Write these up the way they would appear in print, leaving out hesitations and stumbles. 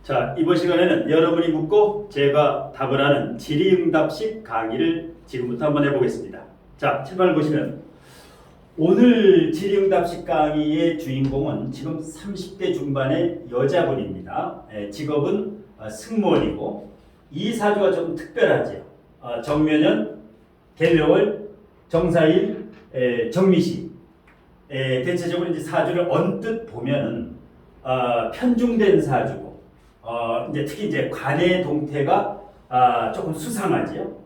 자, 이번 시간에는 여러분이 묻고 제가 답을 하는 질의응답식 강의를 지금부터 한번 해보겠습니다. 자, 칠판을 보시면 오늘 질의응답식 강의의 주인공은 지금 30대 중반의 여자분입니다. 직업은 승무원이고 이 사주가 좀 특별하죠. 정묘년, 개묘월, 정사일, 정미시. 대체적으로 이제 사주를 언뜻 보면은 편중된 사주고 이제 특히 이제 관의 동태가 조금 수상하지요.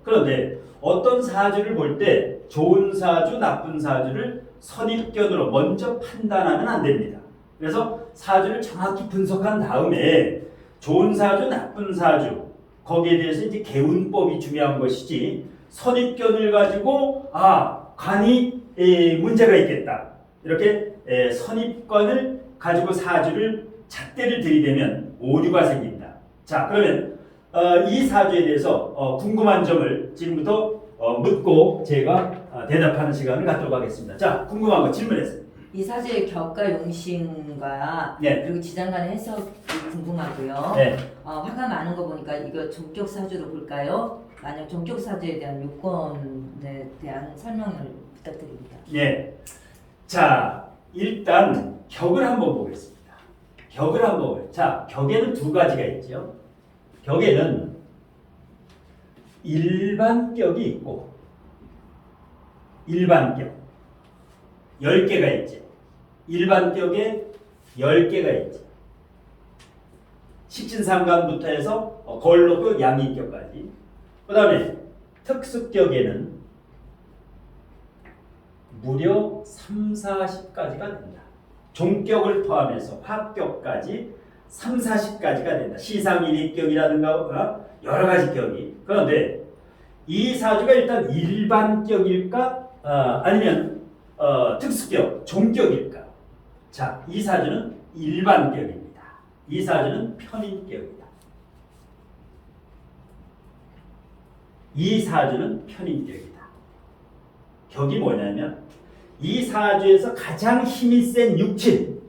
그런데 어떤 사주를 볼 때 좋은 사주, 나쁜 사주를 선입견으로 먼저 판단하면 안 됩니다. 그래서 사주를 정확히 분석한 다음에 좋은 사주, 나쁜 사주 거기에 대해서 이제 개운법이 중요한 것이지 선입견을 가지고 관이 문제가 있겠다 이렇게 선입견을 가지고 사주를 잣대를 들이대면 오류가 생긴다. 자, 그러면 이 사주에 대해서 궁금한 점을 지금부터 묻고 제가 대답하는 시간을 갖도록 하겠습니다. 자, 궁금한 거 질문했어요. 이 사주의 격과 용신과 그리고 지장간의 해석이 궁금하고요. 화가 많은 거 보니까 이거 종격 사주로 볼까요? 만약 종격 사주에 대한 요건에 대한 설명을 부탁드립니다. 자, 일단 격을 한번 보겠습니다. 격을 한번 보겠습니다. 자, 격에는 두 가지가 있죠. 격에는 일반격이 있고 일반격 10개가 있죠. 일반격에 10개가 있죠. 식신상관부터 해서 걸로도 양인격까지. 그 다음에 특수격에는 무려 3, 40까지가 된다. 종격을 포함해서 화격까지 3, 40까지가 된다. 시상일익격이라든가 여러 가지 격이. 그런데 이 사주가 일단 일반격일까? 아니면 특수격, 종격일까? 자, 이 사주는 일반격입니다. 이 사주는 편인격이다. 이 사주는 편인격이다. 격이 뭐냐면 이 사주에서 가장 힘이 센 육친.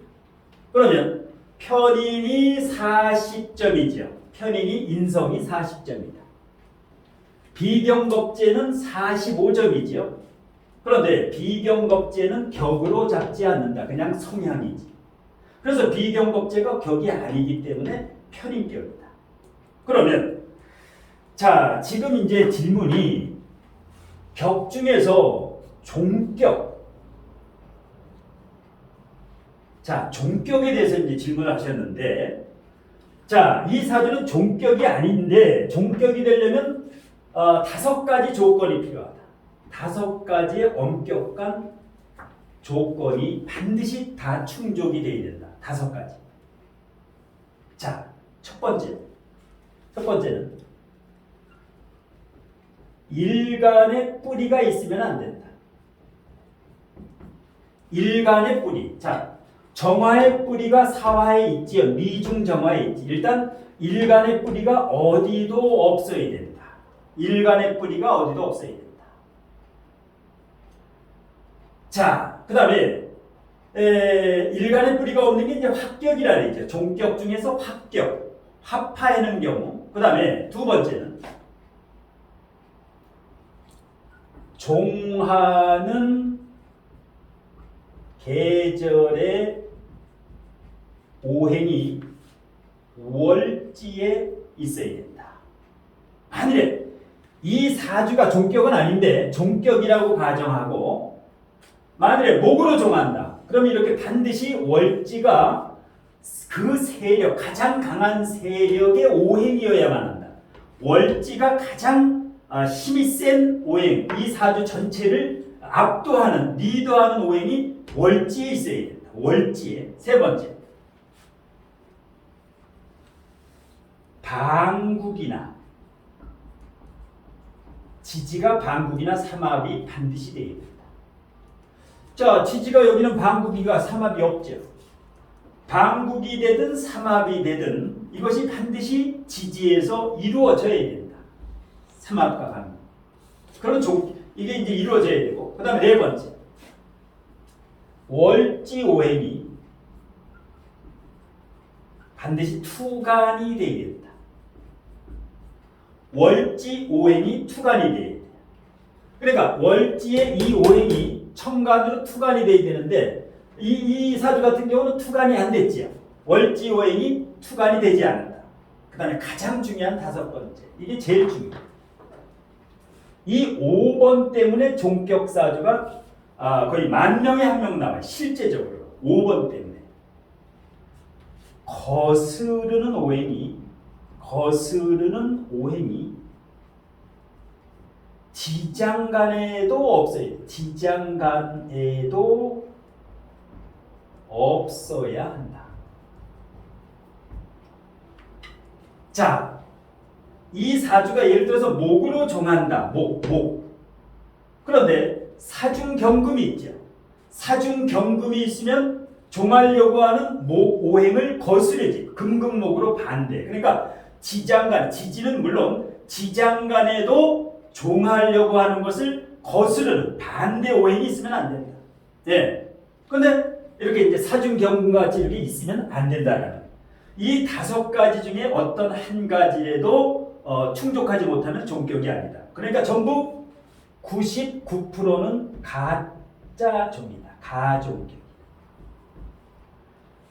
그러면 편인이 40점이죠. 편인이 인성이 40점이다. 비경겁제는 45점이죠. 그런데 비경겁제는 격으로 잡지 않는다. 그냥 성향이지. 그래서 비경겁제가 격이 아니기 때문에 편인격이다. 그러면 자, 지금 이제 질문이 격 중에서 종격. 자, 종격에 대해서 이제 질문을 하셨는데, 자, 이 사주는 종격이 아닌데, 종격이 되려면 5가지 조건이 필요하다. 5가지의 엄격한 조건이 반드시 다 충족이 되어야 된다. 5가지. 자, 첫 번째는 일간의 뿌리가 있으면 안 된다. 일간의 뿌리. 자, 정화의 뿌리가 사화에 있지요. 미중 정화에 있지. 일단 일간의 뿌리가 어디도 없어야 된다. 일간의 뿌리가 어디도 없어야 된다. 자, 그 다음에 일간의 뿌리가 없는 게 이제 합격이라 그러죠. 종격 중에서 합격, 합하하는 경우. 그 다음에 두 번째는 종하는 계절의 오행이 월지에 있어야 된다. 만일에 이 사주가 종격은 아닌데 종격이라고 가정하고 만일에 목으로 종한다. 그럼 이렇게 반드시 월지가 그 세력, 가장 강한 세력의 오행이어야만 한다. 월지가 가장 힘이 센 오행, 이 사주 전체를 압도하는, 리더하는 오행이 월지에 있어야 된다. 월지에. 세 번째, 방국이나 지지가 방국이나 삼합이 반드시 되어야 된다. 자, 지지가 여기는 방국이가 삼합이 없죠. 방국이 되든 삼합이 되든 이것이 반드시 지지에서 이루어져야 된다. 삼합과 방국. 그런 이게 이제 이루어져야 되고, 그 다음에 네 번째, 월지 오행이 반드시 투간이 되어야 된다. 월지 오행이 투간이 되어야 돼요. 그러니까 월지의 이 오행이 천간으로 투간이 되어야 되는데 이 사주 같은 경우는 투간이 안 됐지요. 월지 오행이 투간이 되지 않았다. 그 다음에 가장 중요한 5번째. 이게 제일 중요해요. 이 5번 때문에 종격사주가 거의 10,000명에 1명 나와요. 실제적으로 5번 때문에. 거스르는 오행이 지장간에도 없어요. 지장간에도 없어야 한다. 자, 이 사주가 예를 들어서 목으로 종한다. 목. 그런데 사중경금이 있죠. 사중경금이 있으면 종하려고 하는 목 오행을 거스르지. 금금목으로 반대. 그러니까 지장간, 지지는 물론 지장간에도 종하려고 하는 것을 거스르는 반대 오행이 있으면 안 된다. 예. 근데 이렇게 이제 사중경금같이 이렇게 있으면 안 된다라는. 이 5가지 중에 어떤 한 가지라도 충족하지 못하면 종격이 아니다. 그러니까 전부 99%는 가짜종이다. 가종격.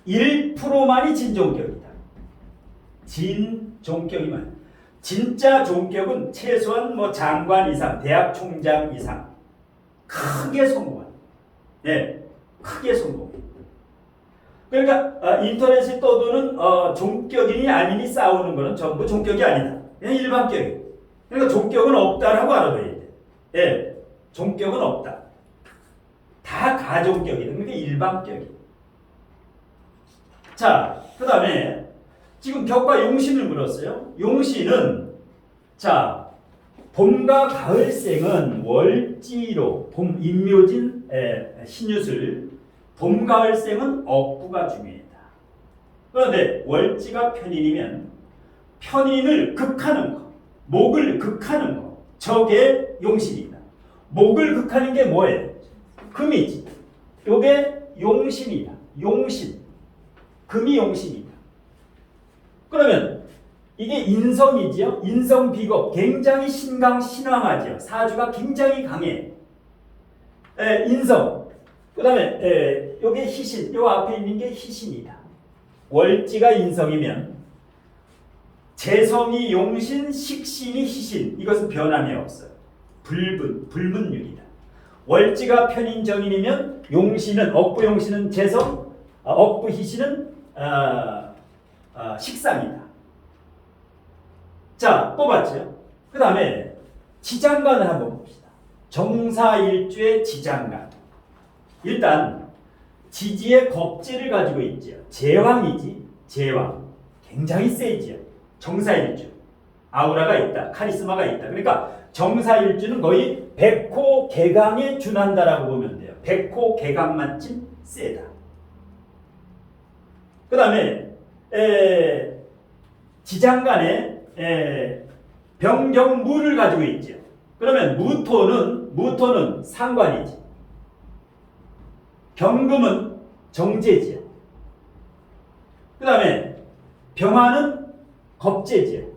1%만이 진종격이다. 진종격이면 진짜 종격은 최소한 뭐 장관 이상, 대학 총장 이상 크게 성공한. 네, 크게 성공. 그러니까 인터넷에 떠도는 종격이니 아니니 싸우는 거는 전부 종격이 아니다. 그냥 일반격이에요. 그러니까 종격은 없다라고 알아둬야 돼. 예, 종격은 없다. 다 가종격이다. 그러니까 일반격이에요. 자, 그 다음에 지금 격과 용신을 물었어요. 용신은 자, 봄과 가을생은 월지로 봄 임묘진 신유술 봄 가을생은 억부가 중요하다. 그런데 월지가 편인이면 편인을 극하는 거, 목을 극하는 거, 저게 용신이다. 목을 극하는 게 뭐예요? 금이지. 요게 용신이다. 용신. 금이 용신이다. 그러면 이게 인성이지요. 인성 비겁 굉장히 신강신왕하죠. 사주가 굉장히 강해. 인성. 그 다음에 요게 희신. 요 앞에 있는 게 희신이다. 월지가 인성이면 재성이 용신, 식신이 희신. 이것은 변함이 없어요. 불문율이다. 월지가 편인정인이면 용신은 억부용신은 재성, 억부희신은 식상이다. 자, 뽑았죠. 그 다음에 지장간을 한번 봅시다. 정사일주의 지장간. 일단 지지의 겁재를 가지고 있죠. 제왕이지. 제왕. 굉장히 세지요. 정사일주. 아우라가 있다. 카리스마가 있다. 그러니까 정사일주는 거의 백호 개강에 준한다라고 보면 돼요. 백호 개강만큼 세다. 그 다음에 지장간에 병경무를 가지고 있죠. 그러면 무토는 상관이지. 경금은 정제지요. 그 다음에 병화는 겁제지요.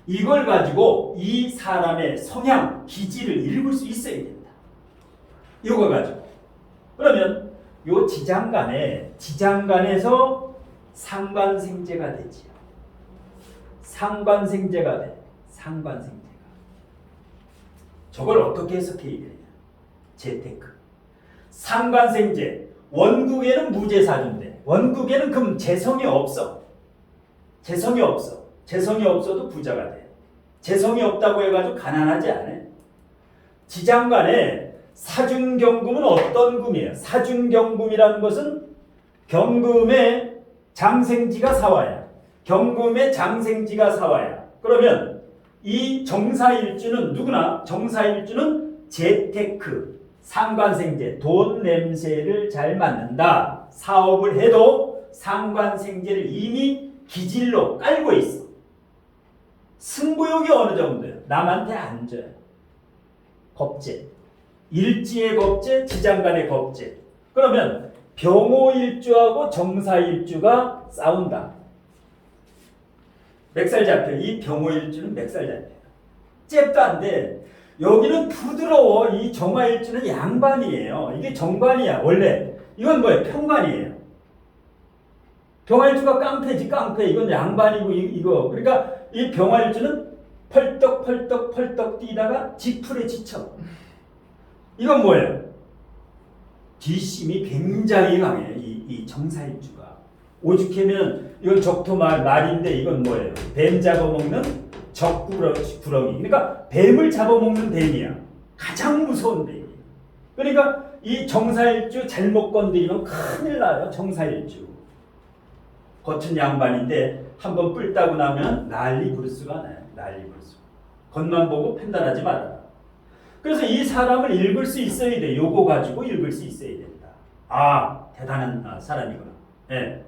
이걸 가지고 이 사람의 성향, 기질을 읽을 수 있어야 된다. 이거 가지고. 그러면 요 지장간에서 상관생제가 되지요. 상관생제가 돼. 상관생제가. 저걸 어떻게 해석해야 되냐. 재테크. 상관생제. 원국에는 무제사주인데 원국에는 그럼 재성이 없어. 재성이 없어. 재성이 없어도 부자가 돼. 재성이 없다고 해가지고 가난하지 않아. 지장간에 사중경금은 어떤 금이에요? 사중경금이라는 것은 경금의 장생지가 사화야. 경금의 장생지가 사화야. 그러면 이 정사일주는 누구나 정사일주는 재테크, 상관생제, 돈 냄새를 잘 맡는다. 사업을 해도 상관생제를 이미 기질로 깔고 있어. 승부욕이 어느 정도야? 남한테 안 줘요. 겁제. 일지의 겁제, 지장간의 겁제. 그러면 병호일주하고 정사일주가 싸운다. 멱살 잡혀. 이 병호일주는 멱살 잡혀. 잽도 안 돼. 여기는 부드러워. 이 정화일주는 양반이에요. 이게 정반이야. 원래 이건 뭐예요? 평반이에요. 병화일주가 깡패지 깡패. 이건 양반이고 이거. 그러니까 이 병화일주는 펄떡 뛰다가 지풀에 지쳐. 이건 뭐예요? 뒷심이 굉장히 강해. 이 정사일주가. 오죽하면 이건 적토말인데 이건 뭐예요? 뱀 잡아먹는 적구렁이. 그러니까 뱀을 잡아먹는 뱀이야. 가장 무서운 뱀이야. 그러니까 이 정사일주 잘못 건드리면 큰일 나요. 정사일주. 겉은 양반인데 한번 뿔따고 나면 난리 부르스가 나요. 난리 부르스. 겉만 보고 판단하지 말아라. 그래서 이 사람을 읽을 수 있어야 돼. 요거 가지고 읽을 수 있어야 된다. 아, 대단한 사람이구나. 예.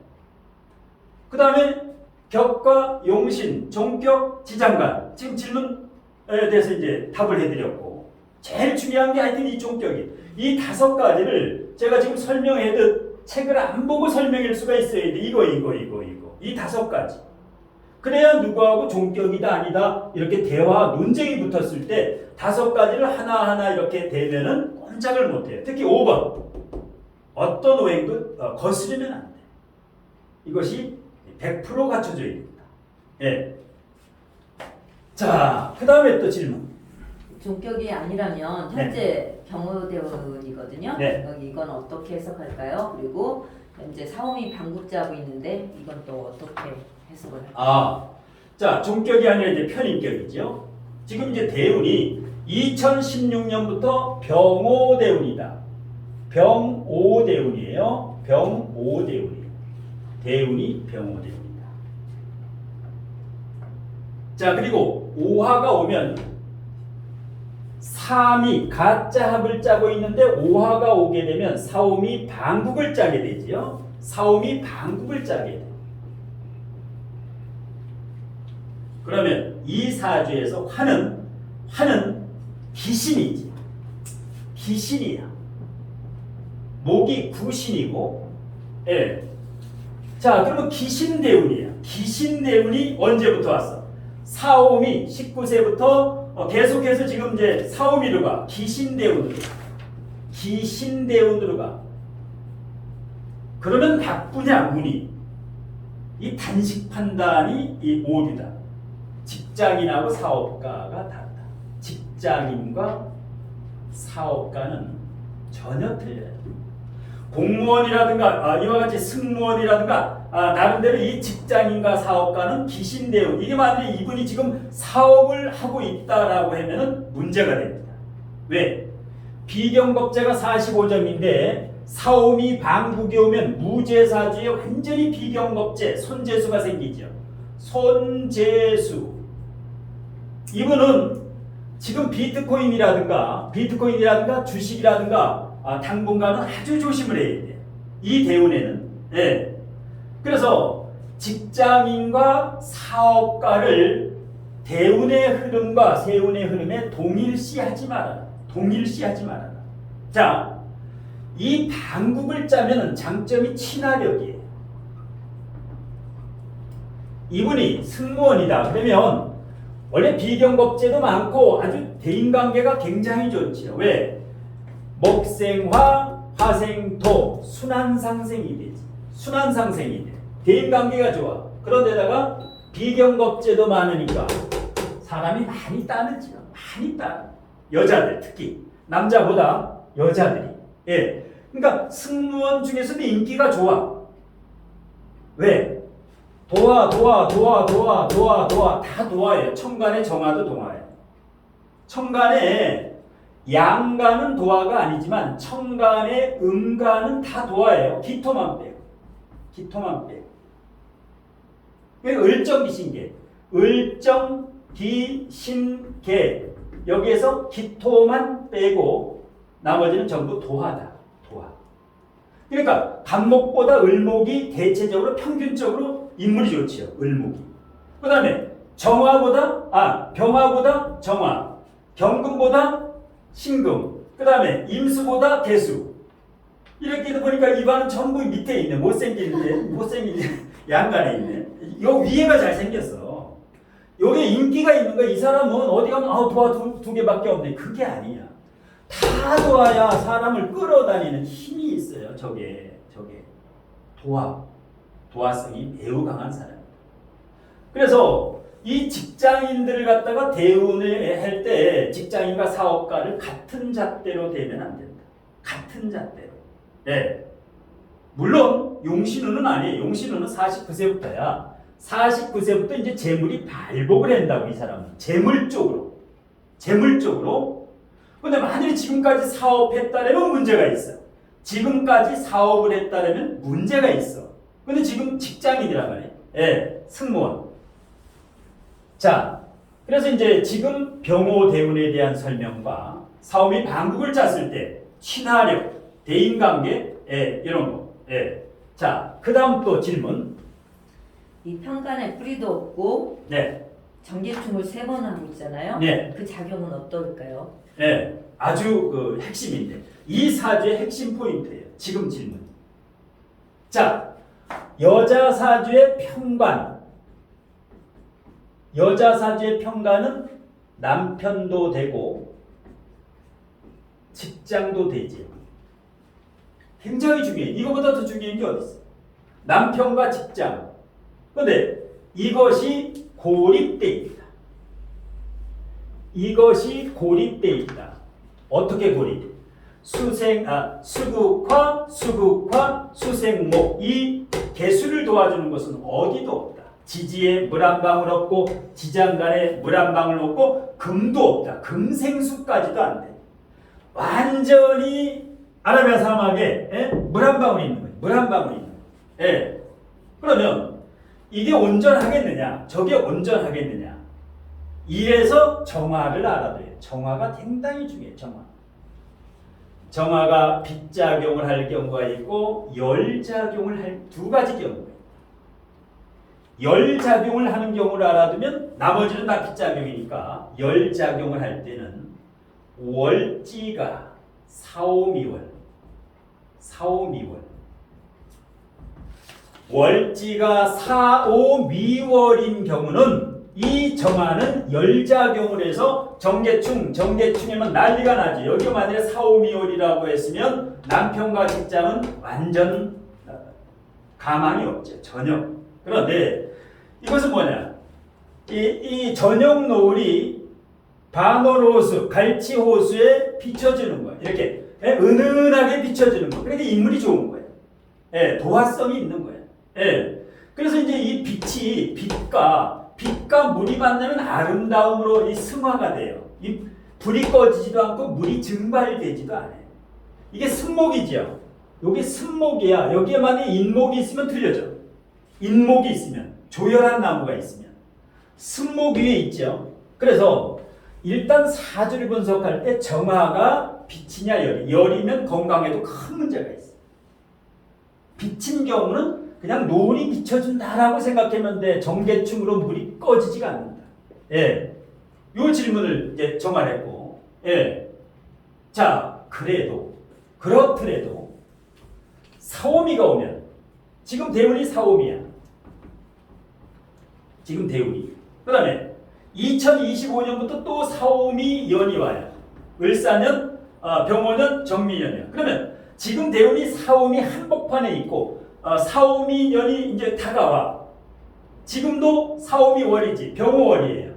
그 다음에 격과 용신, 종격, 지장간. 지금 질문에 대해서 이제 답을 해드렸고, 제일 중요한 게 하여튼 이 종격이. 이 5가지를 제가 지금 설명해도 책을 안 보고 설명할 수가 있어야 돼. 이거. 이 5가지. 그래야 누구하고 종격이다 아니다 이렇게 대화 논쟁이 붙었을 때 5가지를 하나하나 이렇게 대면은 꼼짝을 못해요. 특히 5번. 어떤 오행도 거스르면 안 돼. 이것이 100% 갖춰져야 됩니다. 예. 자, 그 다음에 또 질문. 종격이 아니라면 현재 경호대원이거든요. 네. 여기 이건 어떻게 해석할까요? 그리고 현재 사오미 방국자하고 있는데 이건 또 어떻게 해석을 할까요? 자, 종격이 아니라 이제 편인격이죠. 지금 이제 대운이 2016년부터 병오대운이다. 병오대운이에요. 병오대운이에요. 대운이 병오대운이다. 자, 그리고 오화가 오면 3이 가짜 합을 짜고 있는데 오화가 오게 되면 사오미 방국을 짜게 되지요. 사오미 방국을 짜게 돼. 그러면 이 사주에서 화는 기신이지. 기신이야. 목이 구신이고, 예. 자, 그러면 기신대운이야. 기신대운이 언제부터 왔어? 사오미 19세부터 계속해서 지금 이제 사오미로 가. 기신대운으로 가. 그러면 나쁘냐, 운이? 이 단식 판단이 이 오류다. 직장인하고 사업가가 다르다. 직장인과 사업가는 전혀 틀려요. 공무원이라든가 이와 같이 승무원이라든가 나름대로 이 직장인과 사업가는 기신대운. 이게 만약에 이분이 지금 사업을 하고 있다라고 하면은 문제가 됩니다. 왜? 비경겁제가 45점인데 사오미 방국이 오면 무제사주에 완전히 비경겁제 손재수가 생기죠. 손재수. 이분은 지금 비트코인이라든가 주식이라든가 당분간은 아주 조심을 해야 돼. 이 대운에는. 예. 그래서 직장인과 사업가를 대운의 흐름과 세운의 흐름에 동일시하지 말아라. 자, 이 방국을 짜면은 장점이 친화력이에요. 이분이 승무원이다. 그러면 원래 비경겁제도 많고 아주 대인관계가 굉장히 좋지요. 왜? 목생화, 화생토, 순환상생이 되지. 순환상생이 돼. 대인관계가 좋아. 그런데다가 비경겁제도 많으니까 사람이 많이 따르지요. 많이 따라. 여자들 특히. 남자보다 여자들이. 예. 그러니까 승무원 중에서도 인기가 좋아. 왜? 도화 다 도화예요. 천간의 정화도 도화예요. 천간의 양간은 도화가 아니지만 천간의 음간은 다 도화예요. 기토만 빼고. 을정기신계. 을정기신계. 여기에서 기토만 빼고 나머지는 전부 도화다. 도화. 그러니까 간목보다 을목이 대체적으로 평균적으로 인물이 좋지요. 을목이. 그 다음에 병화보다 정화, 경금보다 신금, 그 다음에 임수보다 개수. 이렇게 보니까 입안은 전부 밑에 있네. 못생긴 양간에 있네. 요 위에가 잘생겼어. 요게 인기가 있는 거야. 이 사람은 어디 가면 도화 두 개밖에 없네. 그게 아니야. 다 도와야 사람을 끌어다니는 힘이 있어요. 저게 도화성이 매우 강한 사람이다. 그래서 이 직장인들을 갖다가 대우를 할 때 직장인과 사업가를 같은 잣대로 대면 안 된다. 같은 잣대로. 네. 물론 용신우는 아니에요. 용신우는 49세부터야. 49세부터 이제 재물이 발복을 한다고 이 사람은. 재물 쪽으로. 근데 만약에 지금까지 사업했다면 문제가 있어. 지금까지 사업을 했다면 문제가 있어. 근데 지금 직장인이란 말이에요. 예, 승무원. 자, 그래서 이제 지금 병호 대운에 대한 설명과 사오미 방국을 짰을 때 친화력, 대인관계, 예, 이런 거. 예. 자, 그 다음 또 질문. 이 평간에 뿌리도 없고 네. 정계충을 3번 하고 있잖아요. 네. 그 작용은 어떨까요? 네, 아주 그 핵심인데 이 사주의 핵심 포인트예요. 지금 질문. 자, 여자 사주의 평간은 남편도 되고 직장도 되지요. 굉장히 중요해. 이거보다 더 중요한 게 어디 있어? 남편과 직장. 그런데 이것이 고립돼 있다. 어떻게 고립? 수국화, 수생목. 이 개수를 도와주는 것은 어디도 없다. 지지에 물 한 방울 없고 지장간에 물 한 방울 없고 금도 없다. 금생수까지도 안 돼. 완전히 아라비아 사막에 물 한 방울이 있는 거예요. 물 한 방울이 있는 거예요. 예. 그러면 이게 온전하겠느냐? 저게 온전하겠느냐? 이래서 정화를 알아둬야 돼요. 정화가 상당히 중요해요. 정화가 빗작용을 할 경우가 있고 열작용을 할 두 가지 경우가 있어요. 열작용을 하는 경우를 알아두면 나머지는 다 빗작용이니까 열작용을 할 때는 월지가 월지가 사오미월인 경우는 이 정화는 열작용을 해서 정계충이면 난리가 나지. 여기 만약에 사오미월이라고 했으면 남편과 직장은 완전 가망이 없죠. 전혀. 그런데 이것은 뭐냐? 이 전용 노을이 반월호수, 갈치호수에 비춰주는 거야. 이렇게 은은하게 비춰주는 거야. 그러니까 인물이 좋은 거야. 예, 도화성이 있는 거야. 예. 그래서 이제 이 빛이 빛과 물이 만나면 아름다움으로 이 승화가 돼요. 이 불이 꺼지지도 않고 물이 증발되지도 않아요. 이게 승목이죠. 여기 승목이야. 여기에 만약에 인목이 있으면 틀려져. 인목이 있으면, 조열한 나무가 있으면 승목 위에 있죠. 그래서 일단 사주를 분석할 때 정화가 빛이냐 열이면 건강에도 큰 문제가 있어. 빛인 경우는 그냥 노을이 비춰준다라고 생각하면 돼. 정계충으로 물이 꺼지지가 않는다. 예, 요 질문을 이제 정화했고, 예, 자 그렇더라도 사오미가 오면 지금 대운이 사오미야. 지금 대운이. 그 다음에 2025년부터 또 사오미 연이 와요. 을사년, 병오년, 정미년이야. 그러면 지금 대운이 사오미 한복판에 있고 사오미 년이 이제 다가와. 지금도 사오미 월이지. 병오월이에요.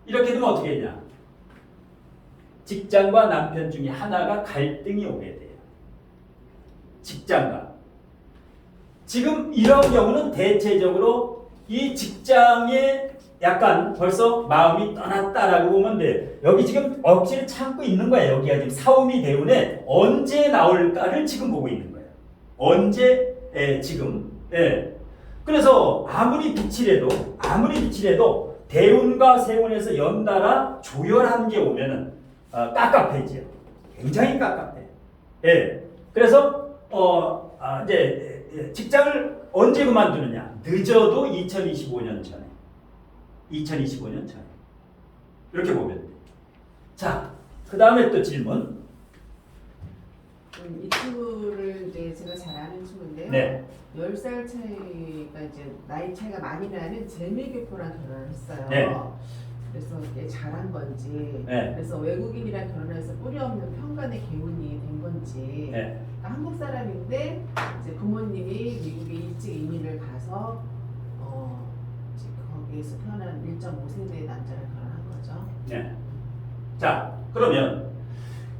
이렇게 되면 어떻게 되냐? 직장과 남편 중에 하나가 갈등이 오게 돼요. 직장과. 지금 이런 경우는 대체적으로 이 직장에 약간 벌써 마음이 떠났다라고 보면 돼. 여기 지금 억지를 참고 있는 거야. 여기가 지금 사오미 대운에 언제 나올까를 지금 보고 있는 거예요. 언제? 지금. 그래서 아무리 빛이라도 대운과 세운에서 연달아 조열한 게 오면은 깝깝해지요. 굉장히 깝깝해. 그래서 이제 직장을 언제 그만두느냐? 늦어도 2025년 전에. 이렇게 보면 돼. 자, 그 다음에 또 질문. 이 친구를 이제 제가 잘 아는 친구인데요. 네. 10살 차이가 이제 나이 차이가 많이 나는 재미교포랑 결혼을 했어요. 네. 그래서 이게 잘한 건지, 네. 그래서 외국인이랑 결혼해서 뿌리 없는 편간의 개운이 된 건지, 네. 그러니까 한국 사람인데 이제 부모님이 미국에 일찍 이민을 가서 이제 거기에서 태어난 1.5세대 남자랑 결혼한 거죠. 네. 자, 그러면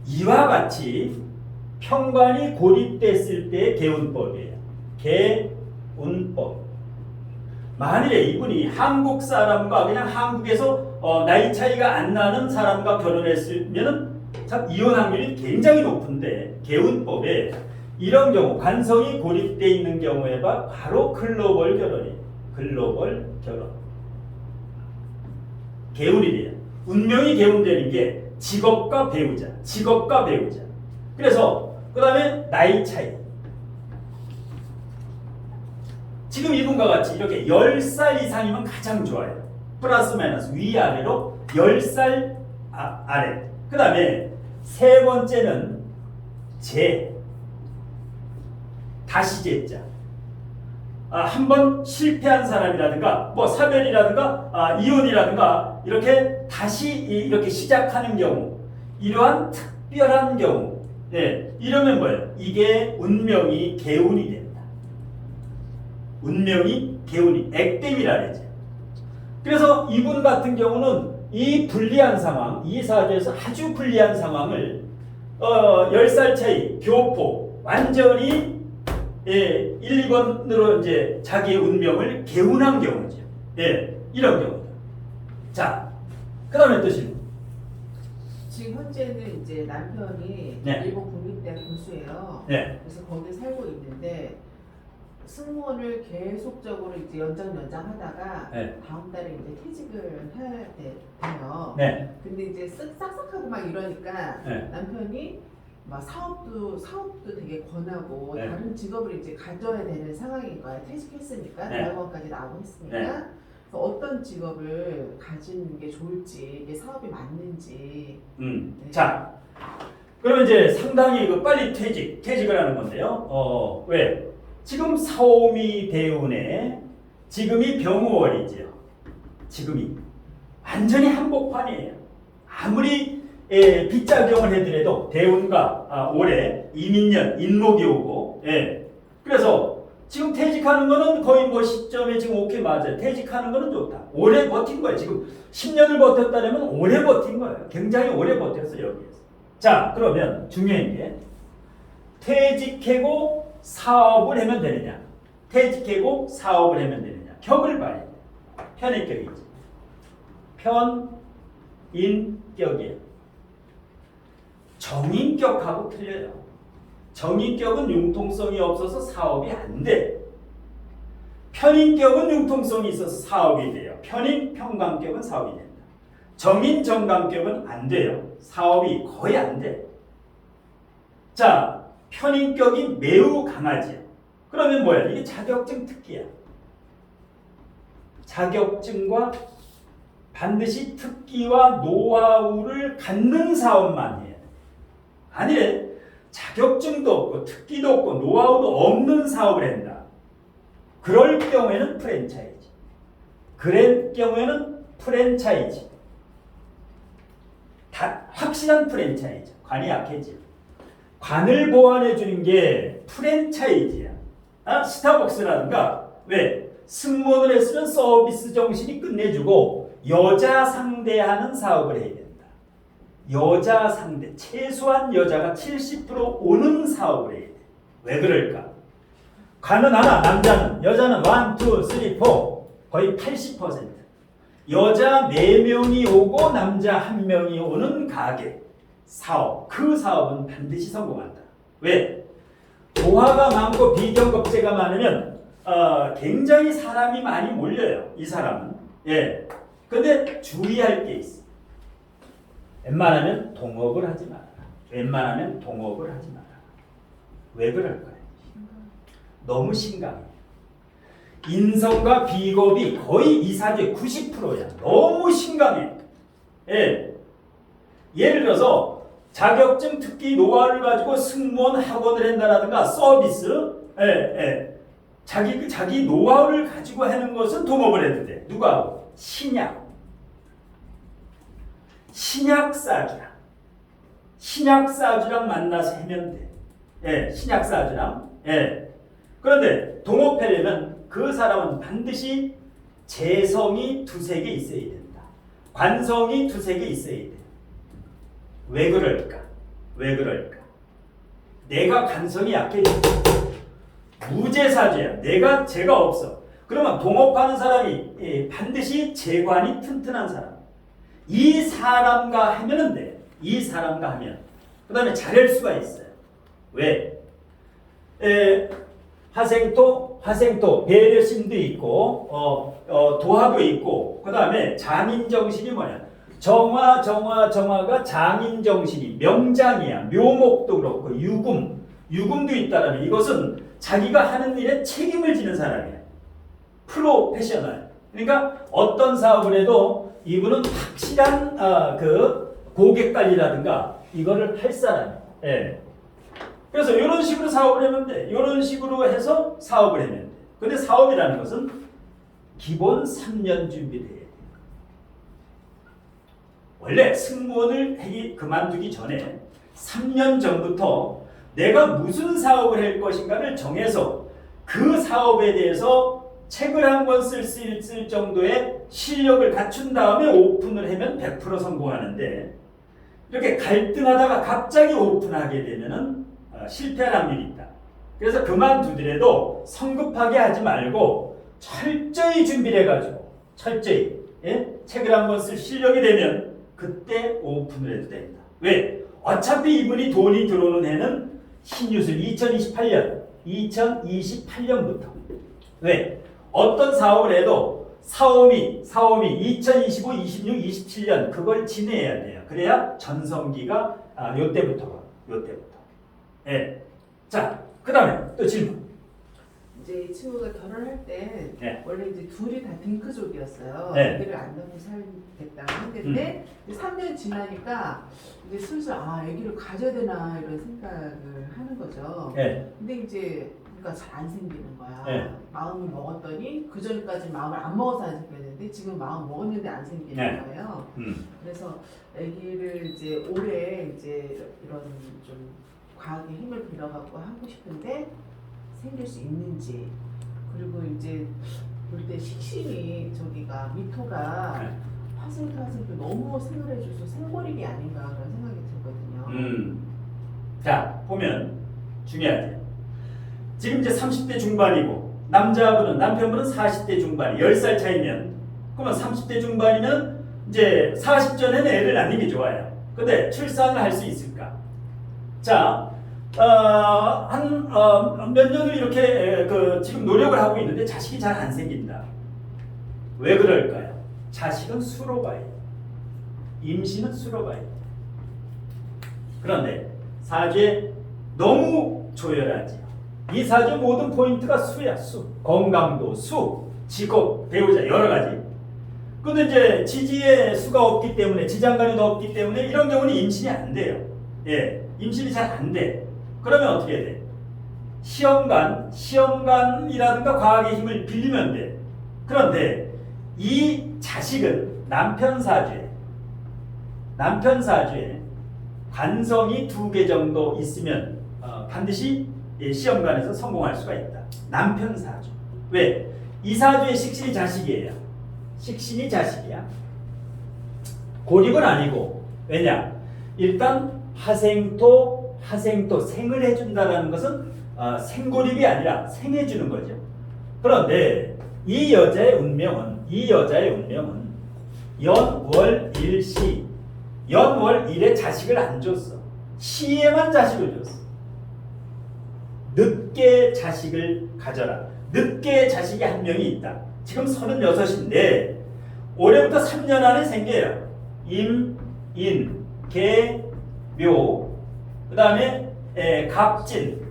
이와 같이 편관이 고립됐을 때의 개운법이에요. 개운법. 만일에 이분이 한국 사람과 그냥 한국에서 나이 차이가 안 나는 사람과 결혼했으면 참 이혼 확률이 굉장히 높은데 개운법에 이런 경우 관성이 고립되어 있는 경우에 바로 글로벌 결혼이에요. 글로벌 결혼. 개운이 돼요. 운명이 개운되는 게 직업과 배우자, 직업과 배우자. 그래서 그 다음에 나이 차이. 지금 이분과 같이 이렇게 10살 이상이면 가장 좋아요. 플러스 마이너스 위아래로 10살 아래. 그 다음에 세 번째는 다시 제자. 한번 실패한 사람이라든가 뭐 사별이라든가 이혼이라든가 이렇게 다시 이렇게 시작하는 경우, 이러한 특별한 경우, 이러면 뭐예요? 이게 운명이 개운이 된다. 운명이 개운이 액땜이라 그러죠. 그래서 이분 같은 경우는 이 불리한 상황, 이 사주에서 아주 불리한 상황을 10살 차이 교포 완전히 1, 2번으로 이제 자기의 운명을 개운한 경우죠. 이런 경우죠. 자, 그 다음에 또 질문. 지금 현재는 이제 남편이 네. 일본 국립대학 교수예요. 네. 그래서 거기 살고 있는데 승무원을 계속적으로 이제 연장하다가 네. 다음 달에 이제 퇴직을 해야 돼요. 네. 근데 이제 쓱싹싹하고 막 이러니까 네. 남편이 막 사업도 되게 권하고 네. 다른 직업을 이제 가져야 되는 상황인 거예요. 퇴직했으니까 네. 대학원까지 나오고 했으니까. 네. 그래서 어떤 직업을 가지는 게 좋을지, 이게 사업이 맞는지. 네. 자, 그러면 이제 상당히 빨리 퇴직을 하는 건데요. 왜? 지금 사오미 대운에 지금이 병우월이죠. 지금이 완전히 한복판이에요. 아무리 빗작용을 해더라도 대운과 올해 이민년 인목이 오고, 그래서 지금 퇴직하는 거는 거의 뭐 시점에 지금 오케이 맞아요. 퇴직하는 거는 좋다. 오래 버틴 거예요. 지금 10년을 버텼다면 오래 버틴 거예요. 굉장히 오래 버텼어요, 여기에서. 자, 그러면 중요한 게 퇴직하고 사업을 하면 되느냐? 퇴직하고 사업을 하면 되느냐? 격을 봐야 돼요. 편인격이지. 편인격이에요. 정인격하고 틀려요. 정인격은 융통성이 없어서 사업이 안 돼. 편인격은 융통성이 있어서 사업이 돼요. 편관격은 사업이 된다. 정관격은 안 돼요. 사업이 거의 안 돼. 자, 편인격이 매우 강하지요. 그러면 뭐야? 이게 자격증 특기야. 자격증과 반드시 특기와 노하우를 갖는 사업만 해야 돼. 아니래. 자격증도 없고 특기도 없고 노하우도 없는 사업을 한다. 그럴 경우에는 프랜차이즈. 그럴 경우에는 프랜차이즈. 다 확실한 프랜차이즈. 관이 약해지. 관을 보완해 주는 게 프랜차이즈야. 스타벅스라든가 왜? 승무원을 했으면 서비스 정신이 끝내주고 여자 상대하는 사업을 해야 된다. 여자 상대, 최소한 여자가 70% 오는 사업을 해야 돼. 왜 그럴까? 관은 하나, 남자는, 여자는 1, 2, 3, 4 거의 80%. 여자 4명이 오고 남자 1명이 오는 가게, 사업. 그 사업은 반드시 성공한다. 왜? 조화가 많고 비경겁제가 많으면 굉장히 사람이 많이 몰려요. 이 사람은. 근데 주의할 게 있어. 웬만하면 동업을 하지 마라. 웬만하면 동업을 하지 마라. 왜 그럴까요? 너무 심각해. 인성과 비겁이 거의 이 사주의 90%야. 너무 심각해. 예를 들어서 자격증 특기 노하우를 가지고 승무원 학원을 한다라든가 서비스, 자기 노하우를 가지고 하는 것은 동업을 해도 돼. 누가? 신약사주랑 만나서 하면 돼. 신약사주랑. 그런데 동업하려면 그 사람은 반드시 재성이 두세 개 있어야 된다. 관성이 두세 개 있어야 돼. 왜 그럴까? 내가 관성이 약해. 무재사주야. 재가 없어. 그러면 동업하는 사람이 반드시 재관이 튼튼한 사람. 이 사람과 하면은 돼. 이 사람과 하면. 그 다음에 잘할 수가 있어요. 왜? 화생토, 배려심도 있고, 도화도 있고, 그 다음에 장인정신이 뭐냐? 정화가 장인정신이 명장이야. 묘목도 그렇고, 유금도 있다라면 이것은 자기가 하는 일에 책임을 지는 사람이야. 프로페셔널. 그러니까 어떤 사업을 해도 이분은 확실한 그 고객 관리라든가 이거를 할 사람이야. 그래서 이런 식으로 사업을 하면 돼. 이런 식으로 해서 사업을 하면 돼. 근데 사업이라는 것은 기본 3년 준비돼야 돼. 원래 승무원을 그만두기 전에 3년 전부터 내가 무슨 사업을 할 것인가를 정해서 그 사업에 대해서 책을 한 권 쓸 정도의 실력을 갖춘 다음에 오픈을 하면 100% 성공하는데 이렇게 갈등하다가 갑자기 오픈하게 되면은 실패할 확률이 있다. 그래서 그만두더라도 성급하게 하지 말고 철저히 준비를 해가지고 책을 한 권 쓸 실력이 되면 그때 오픈을 해도 된다. 왜? 어차피 이분이 돈이 들어오는 해는 신유술 2028년부터. 왜? 어떤 사업을 해도 사오미 2025, 26, 27년 그걸 지내야 돼요. 그래야 전성기가 요때부터. 자, 그 다음에 또 질문. 이제 이 친구가 결혼할 때 원래 이제 둘이 다 딩크족이었어요. 네. 애기를 안 낳고 살겠다고 했는데 3년 지나니까 이제 슬슬 애기를 가져야 되나 이런 생각을 하는 거죠. 근데 이제 그러니까 잘 안 생기는 거야. 마음을 먹었더니 그 전까지 마음을 안 먹어서 안 생겼는데 지금 마음 먹었는데 안 생기는 거예요. 그래서 아기를 이제 올해 이제 이런 좀 과학의 힘을 빌어갖고 하고 싶은데 생길 수 있는지, 그리고 이제 볼 때 식신이 저기가 미토가 화생토 너무 생활해줘서 생고립이 아닌가 그런 생각이 들거든요. 자, 보면 중요하지. 지금 이제 30대 중반이고 남편분은 40대 중반, 10살 차이면 그러면 30대 중반이면 이제 40전에는 애를 낳는 게 좋아요. 근데 출산을 할 수 있을까? 자, 몇 년을 이렇게 지금 노력을 하고 있는데 자식이 잘 안 생긴다. 왜 그럴까요? 자식은 수로 봐요. 임신은 수로 봐요. 그런데 사주에 너무 조열하지. 이 사주 모든 포인트가 수야, 수. 건강도 수, 직업, 배우자 여러 가지. 근데 이제 지지에 수가 없기 때문에, 지장간이 없기 때문에 이런 경우는 임신이 안 돼요. 임신이 잘 안 돼. 그러면 어떻게 돼? 시험관이라든가 과학의 힘을 빌리면 돼. 그런데 이 자식은 남편 사주에 관성이 2개 정도 있으면 반드시 시험관에서 성공할 수가 있다. 남편 사주. 왜? 이 사주의 식신이 자식이에요. 식신이 자식이야. 고립은 아니고. 왜냐? 일단 화생토 생을 해준다는 것은 생고립이 아니라 생해주는 거죠. 그런데 이 여자의 운명은 연월일시, 연월일에 자식을 안 줬어. 시에만 자식을 줬어. 늦게 자식을 가져라. 늦게 자식이 한 명이 있다. 지금 36인데 올해부터 3년 안에 생겨요. 임, 인, 개, 묘, 그 다음에 갑진.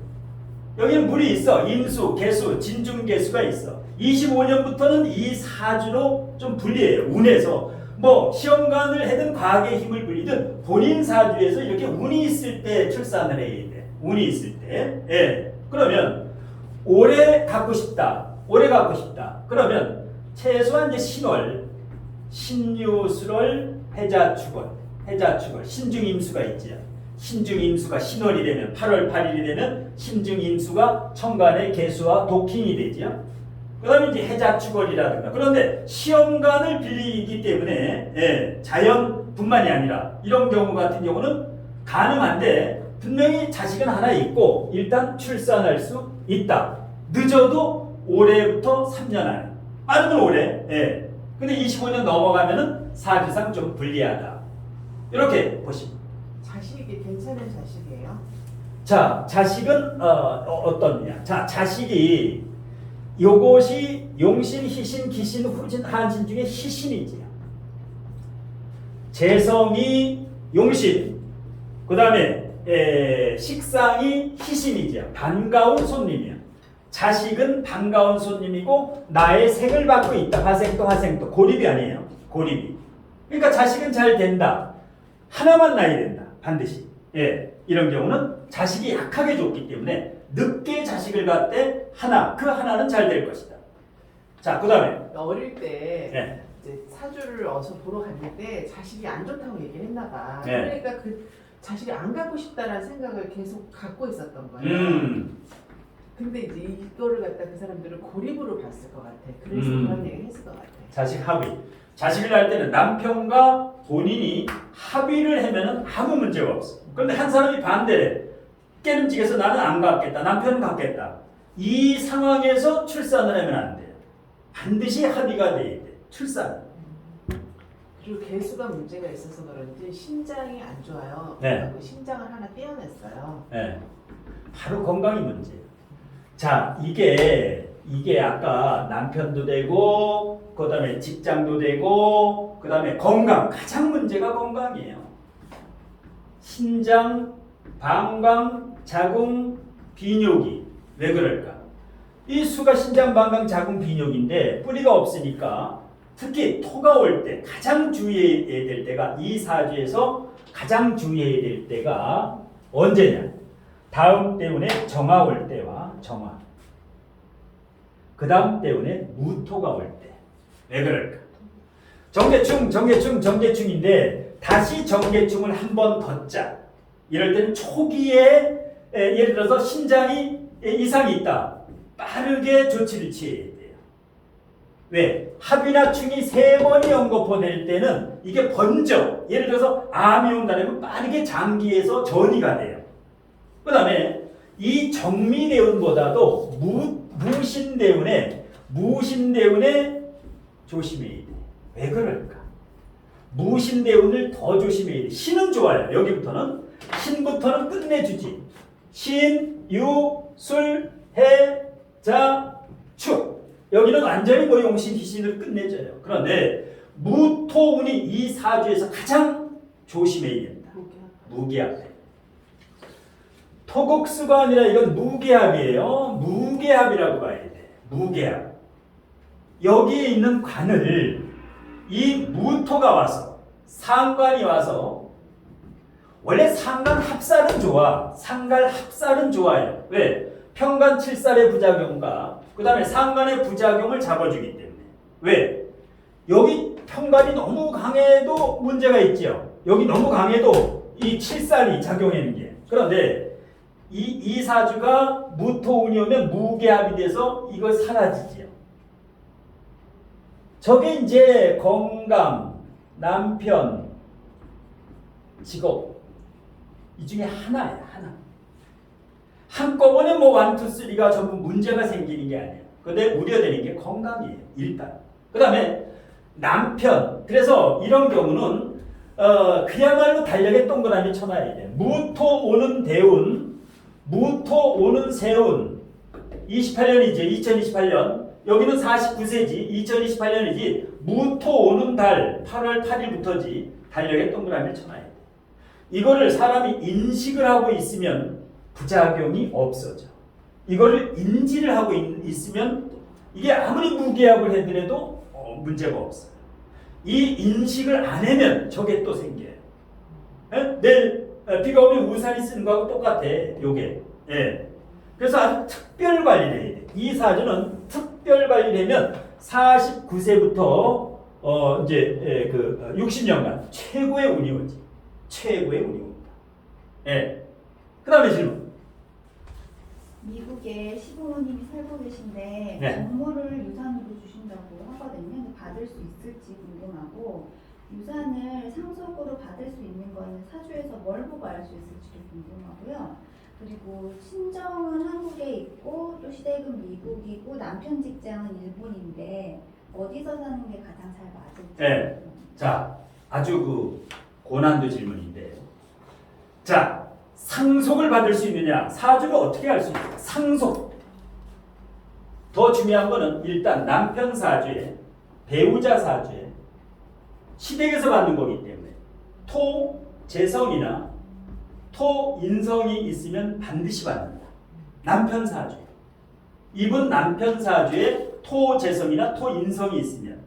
여기는 물이 있어. 임수, 개수, 진중개수가 있어. 25년부터는 이 사주로 좀 불리해요. 운에서 뭐 시험관을 해든 과학의 힘을 빌리든 본인 사주에서 이렇게 운이 있을 때 출산을 해야 돼. 운이 있을 때. 예. 그러면 올해 갖고 싶다. 올해 갖고 싶다. 그러면 최소한 이제 신월, 신유술월, 해자축월, 신중임수가 있지요. 신중임수가 신월이 되면 8월 8일이 되면 신중임수가 천간의 개수와 독hin이 되지요. 그 다음에 이제 해자축월이라든가. 그런데 시험관을 빌리기 때문에 예, 자연뿐만이 아니라 이런 경우 같은 경우는 가능한데 분명히 자식은 하나 있고 일단 출산할 수 있다. 늦어도 올해부터 3년 안에. 빠르면 올해. 예. 근데 25년 넘어가면은 사주상 좀 불리하다. 이렇게 보십니다. 자식이 괜찮은 자식이에요? 자, 자식은 어떠냐? 자, 자식이 요것이 용신, 희신, 기신, 후진, 한신 중에 희신이지요. 재성이 용신, 그 다음에 식상이 희신이지요. 반가운 손님이요. 자식은 반가운 손님이고 나의 생을 받고 있다. 화생도 고립이 아니에요. 고립이. 그러니까 자식은 잘 된다. 하나만 낳아야 된다. 반드시. 예, 이런 경우는 자식이 약하게 줬기 때문에 늦게 자식을 갖되 그 하나는 잘 될 것이다. 자, 그 다음에 어릴 때 네. 이제 사주를 어서 보러 갔는데 자식이 안 좋다고 얘기를 했나 봐. 네. 그러니까 그 자식이 안 갖고 싶다라는 생각을 계속 갖고 있었던 거예요. 근데 이제 이거를 갖다 그 사람들은 고립으로 봤을 것 같아. 그래서 그런 얘기를 했을 것 같아. 자식 합의. 자식을 낳을 때는 남편과 본인이 합의를 하면은 아무 문제가 없어. 그런데 한 사람이 반대래. 깨름직해서 나는 안 갖겠다. 남편은 갖겠다. 이 상황에서 출산을 하면 안 돼요. 반드시 합의가 돼야 돼. 출산. 그리고 개수가 문제가 있어서 그런지 신장이 안 좋아요. 네. 그 신장을 하나 떼어냈어요. 네. 바로 건강이 문제예요. 자, 이게 아까 남편도 되고 그 다음에 직장도 되고 그 다음에 건강. 가장 문제가 건강이에요. 신장, 방광, 자궁, 비뇨기. 왜 그럴까? 이 수가 신장, 방광, 자궁, 비뇨기인데 뿌리가 없으니까 특히 토가 올 때 가장 주의해야 될 때가 이 사주에서 가장 주의해야 될 때가 언제냐? 다음 때운에 정화 올 때와 정화. 그 다음 때운에 무토가 올 때. 왜 그럴까? 정계충인데 다시 정계충을 한 번 더 짜. 이럴 때는 초기에 예를 들어서 신장이 이상이 있다. 빠르게 조치를 취해야 돼요. 왜? 합이나 충이 3번이 연거포될 때는 이게 번져. 예를 들어서 암이 온다면 빠르게 장기에서 전이가 돼요. 그 다음에 이 정미대운보다도 무신대운에 조심해야 돼. 왜 그럴까? 무신대운을 더 조심해야 돼. 신은 좋아요. 여기부터는. 신부터는 끝내주지. 신, 유, 술, 해, 자, 축. 여기는 완전히 뭐 용신, 희신을 끝내줘요. 그런데 무토운이 이 사주에서 가장 조심해야 된다. 무기합. 토국수가 아니라 이건 무계합이에요. 무계합이라고 봐야 돼. 무계합. 여기에 있는 관을 이 무토가 와서 상관이 와서 원래 상관 합살은 좋아. 상갈 합살은 좋아요. 왜? 평간 7살의 부작용과 그 다음에 상관의 부작용을 잡아주기 때문에. 왜? 여기 평간이 너무 강해도 문제가 있죠. 여기 너무 강해도 이 7살이 작용하는 게. 그런데 이 사주가 무토운이 오면 무계합이 돼서 이거 사라지지요. 저게 이제 건강, 남편, 직업 이 중에 하나야. 한꺼번에 뭐 1, 2, 3가 전부 문제가 생기는 게 아니에요. 근데 우려되는 게 건강이에요. 일단. 그 다음에 남편. 그래서 이런 경우는 그야말로 달력에 동그라미 쳐놔야 돼요. 무토 오는 대운, 무토 오는 세운. 28년이지. 2028년. 여기는 49세지. 2028년이지. 무토 오는 달 8월 8일부터지. 달력에 동그라미를 쳐놔야 돼. 이거를 사람이 인식을 하고 있으면 부작용이 없어져. 이거를 인지를 하고 있으면 이게 아무리 무계합을 해더라도 문제가 없어. 이 인식을 안 하면 저게 또 생겨요. 예? 내일 비가 오면 우산이 쓰는 거하고 똑같아. 요게. 예. 그래서 아주 특별 관리를 해야 돼. 이 사주는 특별 관리를 하면 49세부터 이제 60년간 최고의 운이 오지. 최고의 운이 옵니다. 예. 그 다음에 질문. 미국에 시부모님이 살고 계신데 네. 정모를 유산으로 주신다고 하거든요. 근데 받을 수 있을지 궁금하고 유산을 상속으로 받을 수 있는 거는 사주에서 뭘 보고 알 수 있을지도 궁금하고요. 그리고 친정은 한국에 있고 또 시댁은 미국이고 남편 직장은 일본인데 어디서 사는 게 가장 잘 맞을지. 네. 자, 아주 고난도 질문인데, 자, 상속을 받을 수 있느냐? 사주를 어떻게 알 수 있을까? 상속. 더 중요한 거는 일단 남편 사주에, 배우자 사주에 시댁에서 받는 거기 때문에 토, 재성이나 토, 인성이 있으면 반드시 받는다. 남편 사주. 이분 남편 사주에 토, 재성이나 토, 인성이 있으면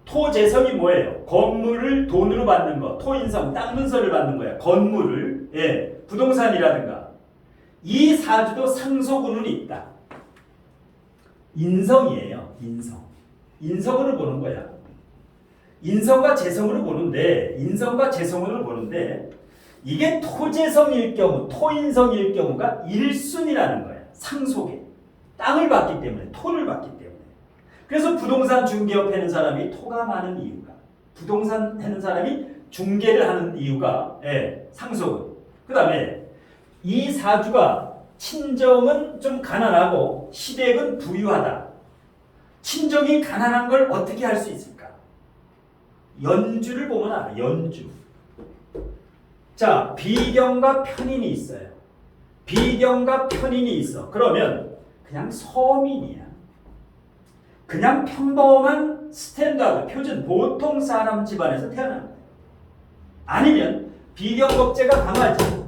토, 재성이 뭐예요? 건물을 돈으로 받는 거. 토, 인성, 땅 문서를 받는 거야. 건물을. 예. 부동산이라든가. 이 사주도 상속운은 있다. 인성이에요. 인성. 인성으로 보는 거야. 인성과 재성으로 보는데, 인성과 재성으로 보는데, 이게 토재성일 경우, 토인성일 경우가 1순위라는 거야. 상속에. 땅을 받기 때문에, 토를 받기 때문에. 그래서 부동산 중개업 하는 사람이 토가 많은 이유가, 부동산 하는 사람이 중개를 하는 이유가, 예, 상속은. 그 다음에 이 사주가 친정은 좀 가난하고 시댁은 부유하다. 친정이 가난한 걸 어떻게 할 수 있을까? 연주를 보면 알아. 연주. 자, 비경과 편인이 있어요. 비경과 편인이 있어. 그러면 그냥 서민이야. 그냥 평범한 스탠다드, 표준, 보통 사람 집안에서 태어난 거예요. 아니면 비경겁제가 강하지.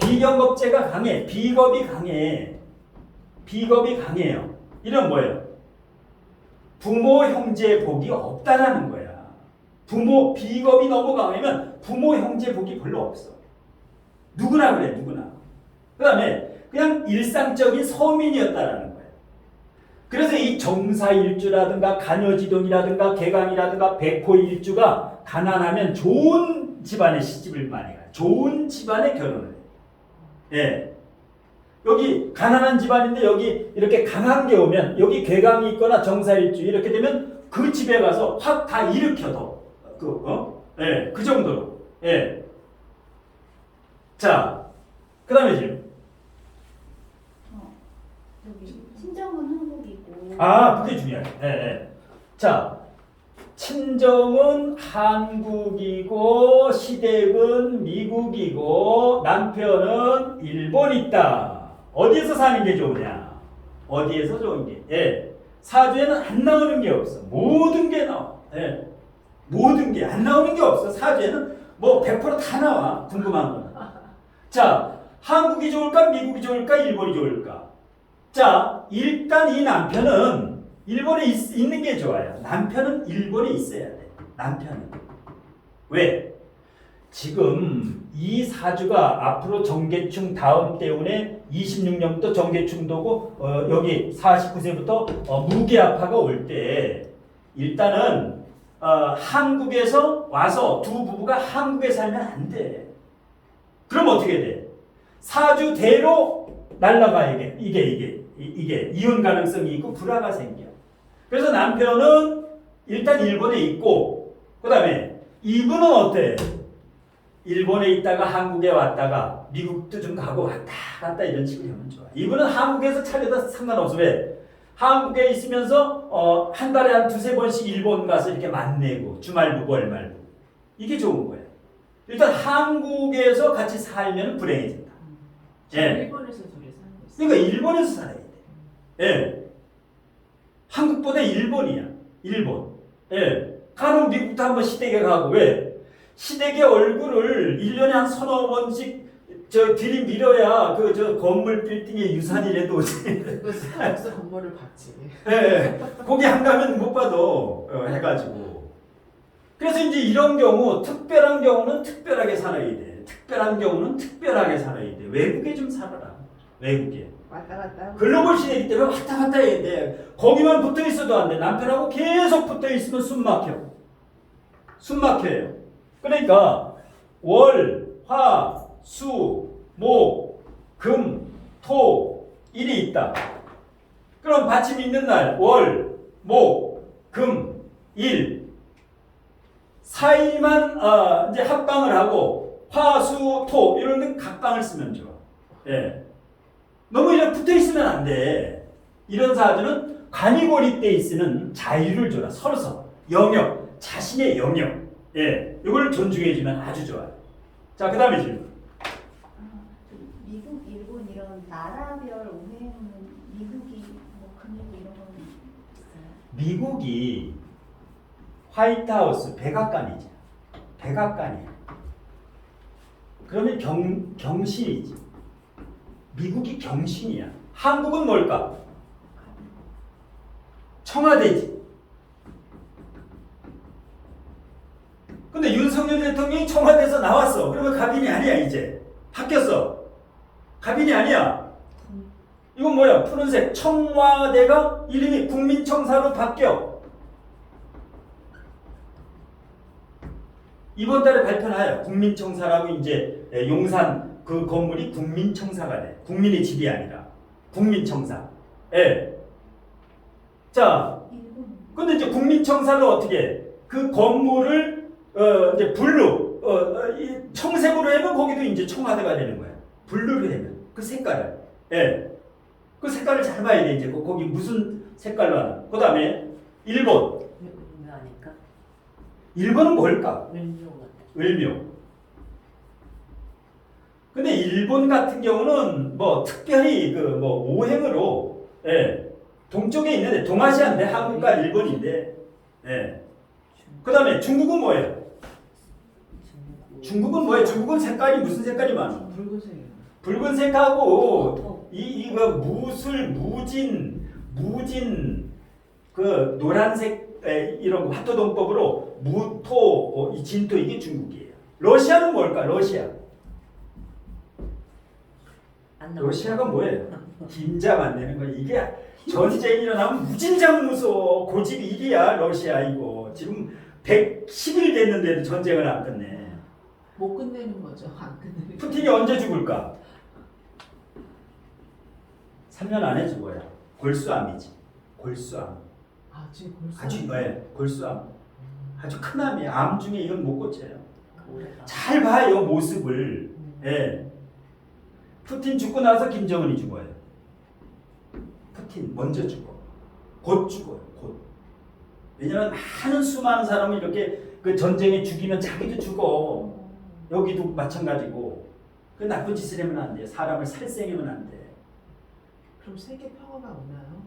비경겁제가 강해. 비겁이 강해. 비겁이 강해요. 이런 뭐예요? 부모, 형제 복이 없다라는 거야. 부모, 비겁이 너무 강하면 부모, 형제 복이 별로 없어. 누구나 그래, 누구나. 그 다음에 그냥 일상적인 서민이었다라는 거야. 그래서 이 정사일주라든가 간여지동이라든가 개강이라든가 백호일주가 가난하면 좋은 집안에 시집을 많이 가요. 좋은 집안에 결혼을 해요. 예. 여기 가난한 집안인데 여기 이렇게 강한 게 오면 여기 괴강이 있거나 정사일주 이렇게 되면 그 집에 가서 확 다 일으켜도 예, 그 정도로. 예. 자, 그 다음에 지금 여기 친정은 한국이고. 아, 그게 중요해요. 예, 예. 자, 친정은 한국이고 시댁은 미국이고 남편은 일본 있다. 어디에서 사는 게 좋으냐? 어디에서 좋은 게? 예. 사주에는 안 나오는 게 없어. 모든 게 나와. 예. 모든 게 안 나오는 게 없어. 사주에는 뭐 100% 다 나와. 궁금한 건. 자, 한국이 좋을까? 미국이 좋을까? 일본이 좋을까? 자, 일단 이 남편은 일본에 있는 게 좋아요. 남편은 일본에 있어야 돼. 남편은. 왜? 지금 이 사주가 앞으로 정계충 다음 때운에 26년부터 정계충도고 여기 49세부터 무게아파가 올 때 일단은 한국에서 와서 두 부부가 한국에 살면 안 돼. 그럼 어떻게 돼? 사주대로 날라가 이게 이혼 가능성이 있고 불화가 생겨. 그래서 남편은 일단 일본에 있고 그 다음에 이분은 어때? 일본에 있다가 한국에 왔다가 미국도 좀 가고 왔다 갔다 이런 식으로 하면 좋아. 이분은 한국에서 차려도 상관없어. 왜? 한국에 있으면서 한 달에 한 두세 번씩 일본 가서 이렇게 만나고 주말부고 월말부 이게 좋은 거야. 일단 한국에서 같이 살면 불행해진다. 예. 일본에서 둘이 사는 거 있어. 그러니까 일본에서 살아야 돼. 예. 한국보다 일본이야. 일본. 예. 간혹 미국도 한번 시댁에 가고. 왜? 시댁의 얼굴을 1년에 한 서너 번씩 들이밀어야 저 건물 빌딩의 유산이라도 그 스타벅스 건물을 봤지. 예. 거기 안 가면 못 봐도 해가지고. 그래서 이제 이런 경우, 특별한 경우는 특별하게 살아야 돼. 특별한 경우는 특별하게 살아야 돼. 외국에 좀 살아라. 외국에. 왔다 갔다 하고. 글로벌 시대이기 때문에 왔다 갔다 해야 돼. 거기만 붙어 있어도 안 돼. 남편하고 계속 붙어 있으면 숨 막혀. 숨 막혀요. 그러니까 월, 화, 수, 목, 금, 토, 일이 있다. 그럼 받침이 있는 날 월, 목, 금, 일 4일만 이제 합방을 하고 화, 수, 토 이런 데 각방을 쓰면 좋아. 예. 너무 이렇게 붙어 있으면 안 돼. 이런 사주는 관이 고립돼 있으는 자유를 줘라. 서로서 영역, 자신의 영역. 예, 이걸 존중해주면 아주 좋아요. 자, 그 다음에 질문. 미국, 일본 이런 나라별 오행은 미국이 뭐 금이고 이런 거는 있어요? 미국이 화이트하우스 백악관이죠. 백악관이에요. 그러면 경신이지. 미국이 경신이야. 한국은 뭘까? 청와대지. 근데 윤석열 대통령이 청와대에서 나왔어. 그러면 갑인이 아니야, 이제. 바뀌었어. 갑인이 아니야. 이건 뭐야? 푸른색. 청와대가 이름이 국민청사로 바뀌어. 이번 달에 발표를 해요. 국민청사라고 이제 용산 그 건물이 국민청사가 돼. 국민의 집이 아니라. 국민청사. 예. 자, 근데 이제 국민청사를 어떻게 해? 그 건물을 이제 블루, 이 청색으로 하면 거기도 이제 청와대가 되는 거야. 블루로 하면 그 색깔을, 예, 그 색깔을 잘 봐야 돼. 이제 거기 무슨 색깔로 하나. 그 다음에 일본. 을묘 아닐까? 일본은 뭘까? 을묘 같아. 을묘. 근데 일본 같은 경우는 뭐 특별히 그 뭐 오행으로, 예, 동쪽에 있는데 동아시아인데 한국과 일본인데, 예. 그 다음에 중국은 뭐예요? 중국은 뭐예요? 중국은 색깔이 무슨 색깔이 많아? 붉은색이에요. 붉은색하고 이거 무술, 무진 그 노란색 이런 거 화토동법으로 무토, 이 진토 이게 중국이에요. 러시아는 뭘까? 러시아. 러시아가 뭐예요? 긴자 만드는 거. 이게 전쟁이 일어나면 무진장 무서워. 고집 일이야 러시아 이거. 지금 110일 됐는데도 전쟁을 안 끝내. 못 끝내는 거죠. 안 끝내는. 푸틴이 언제 죽을까? 3년 안에 죽어요. 골수암이지. 골수암. 아, 지금 벌써. 아주 골수암. 아주 큰 암이에요. 암 중에 이건 못 고쳐요. 잘 봐요 모습을. 예. 푸틴 죽고 나서 김정은이 죽어요. 푸틴 먼저 죽어. 곧 죽어요. 곧. 왜냐면 많은 수많은 사람을 이렇게 그 전쟁에 죽이면 자기도 죽어. 여기도 마찬가지고. 그 나쁜 짓을 하면 안 돼. 사람을 살생하면 안 돼. 그럼 세계 평화가 오나요?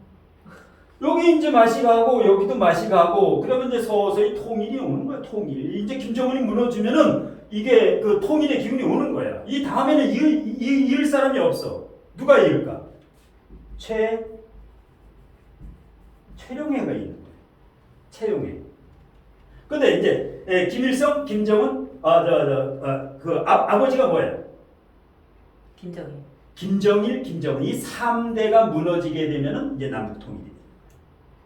여기 이제 맛이 가고 여기도 맛이 가고 그러면 이제 서서히 통일이 오는 거야. 통일. 이제 김정은이 무너지면은 이게 그 통일의 기운이 오는 거야. 이 다음에는 이을 사람이 없어. 누가 이을까? 최룡해가 있는 거야. 최룡해. 근데 이제 김일성, 김정은, 그 아버지가 뭐예요? 김정일. 김정일, 김정은 이 3대가 무너지게 되면은 이제 남북 통일이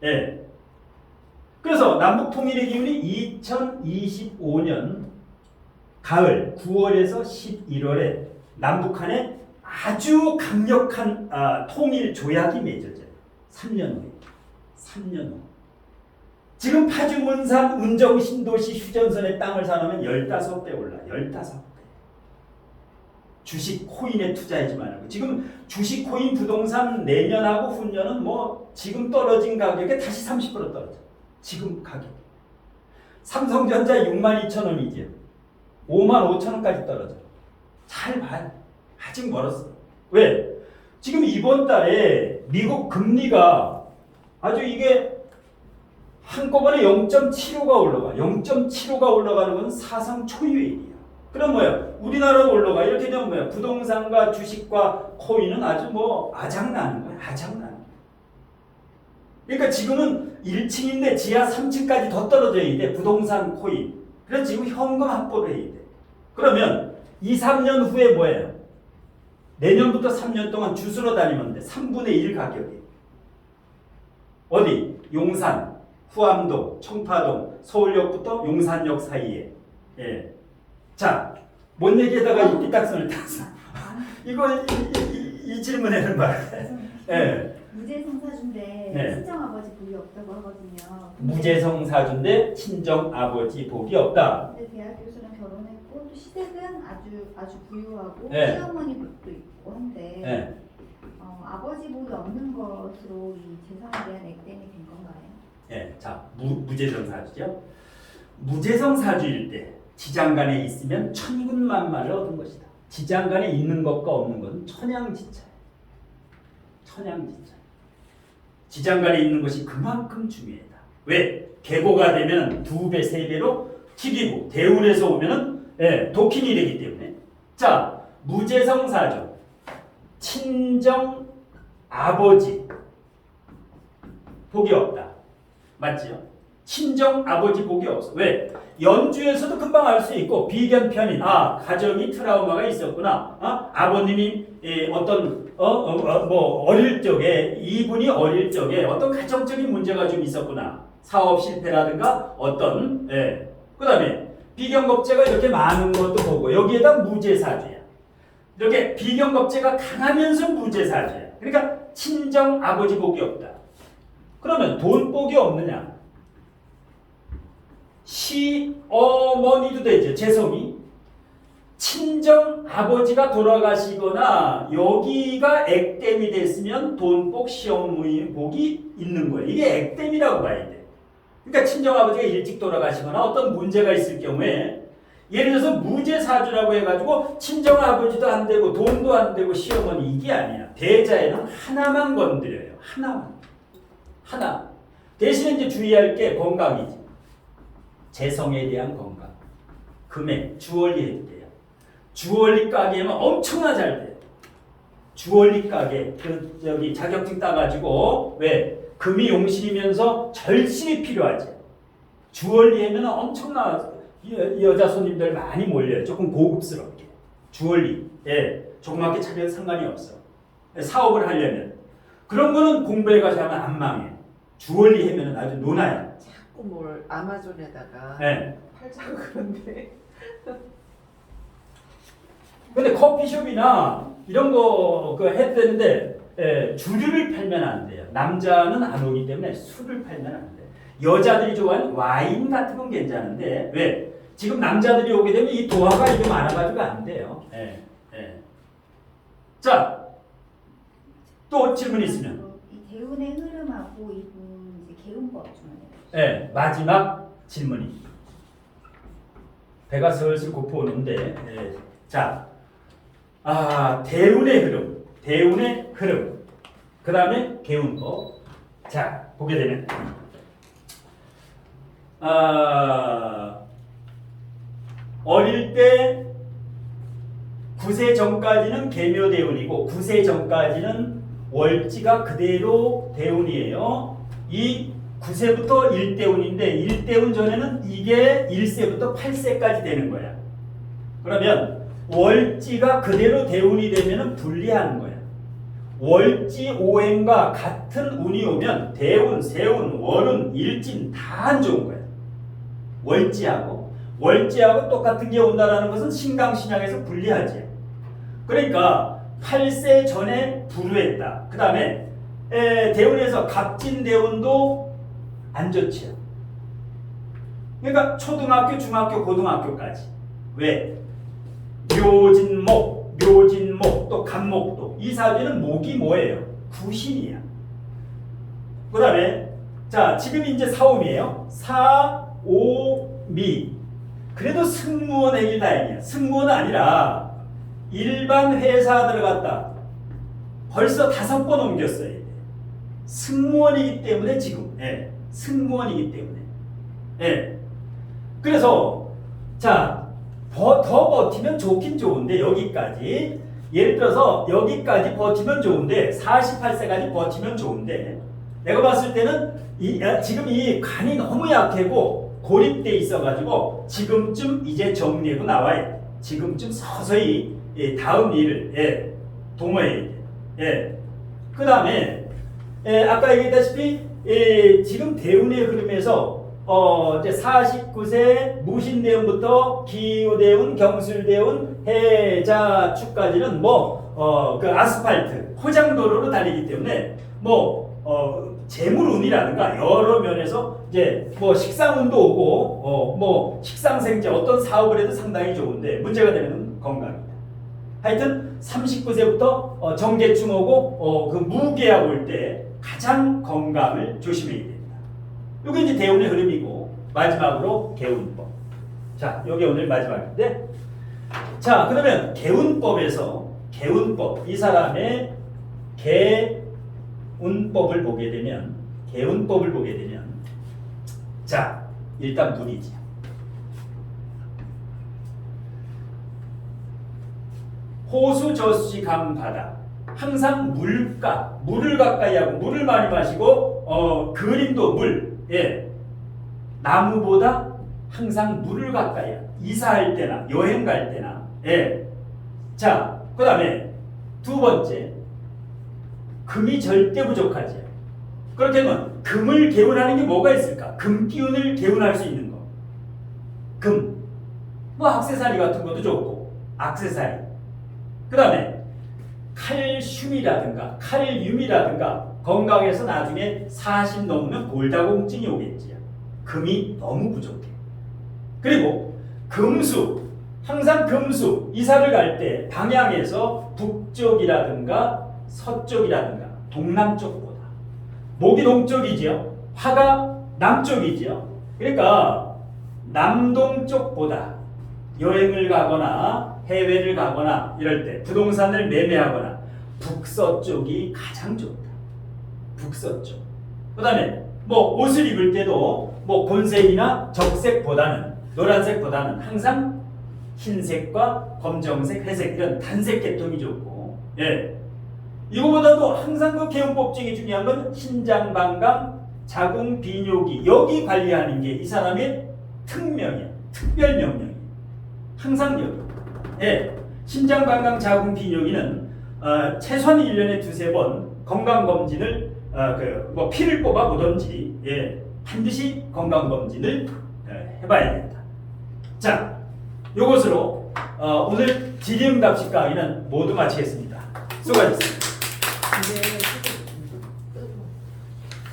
돼. 예. 그래서 남북 통일의 기운이 2025년 가을 9월에서 11월에 남북한에 아주 강력한 통일 조약이 맺어져요. 3년 후에. 3년 후. 지금 파주, 문산, 운정, 신도시, 휴전선의 땅을 사놓으면 15배 올라. 15배. 주식, 코인에 투자하지 말고. 지금 주식, 코인, 부동산 내년하고 후년은 뭐 지금 떨어진 가격에 다시 30% 떨어져. 지금 가격. 삼성전자 62,000원이지. 55,000원까지 떨어져. 잘 봐요. 아직 멀었어. 왜? 지금 이번 달에 미국 금리가 아주 이게 한꺼번에 0.75가 올라가. 0.75가 올라가는 건 사상 초유의 일이야. 그럼 뭐야? 우리나라도 올라가. 이렇게 되면 뭐야? 부동산과 주식과 코인은 아주 뭐 아작나는 거야. 아작나는 거야. 그러니까 지금은 1층인데 지하 3층까지 더 떨어져야 돼. 부동산 코인. 그래서 지금 현금 확보를 해야 돼. 그러면 2, 3년 후에 뭐예요? 내년부터 3년 동안 주스러 다니면 돼. 3분의 1 가격이. 어디? 용산, 후암동, 청파동, 서울역부터 용산역 사이에. 예. 자, 뭔 얘기에다가 이 삐딱선을 탔어. 이거 이 질문에는 말이야. 예. 무재성 사주인데 네. 친정 아버지 복이 없다고 하거든요. 무재성 사주인데 친정 아버지 복이 없다. 근데 대학 교수랑 결혼했고 또 시댁은 아주 부유하고 네. 시어머니 복도 있고 한데 예. 아버지 복이 없는 것으로 이 재성에 대한 액땜이 된 건가요? 예. 자, 무재성 사주죠. 무재성 사주일 때 지장간에 있으면 천군만마를 얻은 것이다. 지장간에 있는 것과 없는 것은 천양지차예요. 천양지차. 지장간에 있는 것이 그만큼 중요하다. 왜? 계고가 되면 2배, 3배로 튀기고 대운에서 오면은 독hin이 되기 때문에. 자, 무재성 사주. 친정 아버지 복이 없다. 맞지요? 친정 아버지 복이 없어. 왜? 연주에서도 금방 알 수 있고 비견편인 가정이 트라우마가 있었구나. 아버님이 어릴 적에 이분이 어릴 적에 어떤 가정적인 문제가 좀 있었구나. 사업 실패라든가 어떤 그다음에 비견겁제가 이렇게 많은 것도 보고 여기에다 무재사주야. 이렇게 비견겁제가 강하면서 무재사주야. 그러니까 친정 아버지 복이 없다. 그러면 돈 복이 없느냐? 시어머니도 되죠. 재성이 친정 아버지가 돌아가시거나 여기가 액땜이 됐으면 돈복 시어머니 복이 있는 거예요. 이게 액땜이라고 봐야 돼. 그러니까 친정 아버지가 일찍 돌아가시거나 어떤 문제가 있을 경우에 예를 들어서 무재사주라고 해가지고 친정 아버지도 안 되고 돈도 안 되고 시어머니 이게 아니야. 대자에는 하나만 건드려요. 하나. 대신에 이제 주의할 게 건강이지. 재성에 대한 건강, 금액, 주얼리 해도 돼요. 주얼리 가게면 엄청나 잘 돼요. 주얼리 가게, 여기 자격증 따가지고 왜? 금이 용신이면서 절실히 필요하지. 주얼리 하면 엄청나 여자 손님들 많이 몰려요. 조금 고급스럽게. 주얼리, 조그맣게 차려도 상관이 없어. 사업을 하려면 그런 거는 공부해가지고 하면 안 망해. 주얼리 하면 아주 논아요. 자꾸 뭘 아마존에다가 팔자고 그런데. 근데 커피숍이나 이런 거 해도 되는데 주류를 팔면 안 돼요. 남자는 안 오기 때문에 술을 팔면 안 돼요. 여자들이 좋아하는 와인 같은 건 괜찮은데 왜? 지금 남자들이 오게 되면 이 도화가 이게 많아가지고 안 돼요. 자, 또 질문 있으면. 이 대운의 흐름하고 이분 이제 개운법 좀. 마지막 질문이. 배가 슬슬 고파오는데, 자, 대운의 흐름, 그 다음에 개운법. 자, 보게 되면, 어릴 때 9세 전까지는 계묘대운이고 9세 전까지는 월지가 그대로 대운이에요. 이 9세부터 1대운인데 1대운 전에는 이게 1세부터 8세까지 되는 거야. 그러면 월지가 그대로 대운이 되면 불리한 거야. 월지 오행과 같은 운이 오면 대운, 세운, 월운, 일진 다 안 좋은 거야. 월지하고 똑같은 게 온다라는 것은 신강신약에서 불리하지. 그러니까 8세 전에 불우했다. 그 다음에 대운에서 갑진대운도 안 좋지요. 그러니까 초등학교, 중학교, 고등학교까지. 왜? 묘진목, 또 간목도. 이 사주는 목이 뭐예요? 구신이야. 그 다음에 자, 지금 이제 사오미예요. 사오미. 그래도 승무원에게 다행이야. 승무원은 아니라 일반 회사 들어갔다. 벌써 5번 옮겼어요. 승무원이기 때문에 지금. 승무원이기 때문에. 그래서 자, 더 버티면 좋긴 좋은데 여기까지. 예를 들어서 여기까지 버티면 좋은데 48세까지 버티면 좋은데 내가 봤을 때는 지금 이 간이 너무 약하고 고립돼 있어가지고 지금쯤 이제 정리하고 나와야 돼. 지금쯤 서서히 다음 일을 도모해야 돼. 그 다음에 아까 얘기했다시피 지금 대운의 흐름에서 이제 49세 무신대운부터 기후대운, 경술대운, 해자축까지는 그 아스팔트, 포장도로로 달리기 때문에 재물운이라든가 여러 면에서 이제 식상운도 오고 식상생재 어떤 사업을 해도 상당히 좋은데 문제가 되는 건강입니다. 하여튼 39세부터 정계충 오고 그 무계약 올 때 가장 건강을 조심해야 됩니다. 이게 이제 대운의 흐름이고 마지막으로 개운법. 자, 이게 오늘 마지막인데 자, 그러면 개운법에서 개운법 이 사람의 개운법을 보게 되면 자, 일단 물이지. 호수, 저수지, 강, 바다. 항상 물을 가까이 하고 물을 많이 마시고 그림도 물. 나무보다 항상 물을 가까이 하고 이사할 때나 여행 갈 때나. 자, 그 다음에 두 번째 금이 절대 부족하지. 그렇게 되면 금을 개운하는 게 뭐가 있을까? 금 기운을 개운할 수 있는 거. 금. 액세서리 같은 것도 좋고 액세서리. 그 다음에 칼슘이라든가 칼륨이라든가 건강해서 나중에 40 넘으면 골다공증이 오겠지. 금이 너무 부족해. 그리고 금수. 항상 금수. 이사를 갈 때 방향에서 북쪽이라든가 서쪽이라든가 동남쪽보다 목이 동쪽이지요. 화가 남쪽이지요. 그러니까 남동쪽보다 여행을 가거나 해외를 가거나 이럴 때 부동산을 매매하거나 북서쪽이 가장 좋다. 북서쪽. 그 다음에 옷을 입을 때도 본색이나 적색보다는 노란색보다는 항상 흰색과 검정색, 회색 이런 단색 계통이 좋고 이거보다도 항상 그 개운법 중에 중요한 건 신장, 방광, 자궁, 비뇨기 여기 관리하는 게 이 사람의 특명이야. 특별 명령이야. 항상 여기. 신장, 방광, 자궁, 비뇨기는 최소한 1년에 2-3번 건강검진을 피를 뽑아 보던지 반드시 건강검진을 해봐야 된다. 자, 요것으로 오늘 질의응답식 강의는 모두 마치겠습니다. 수고하셨습니다.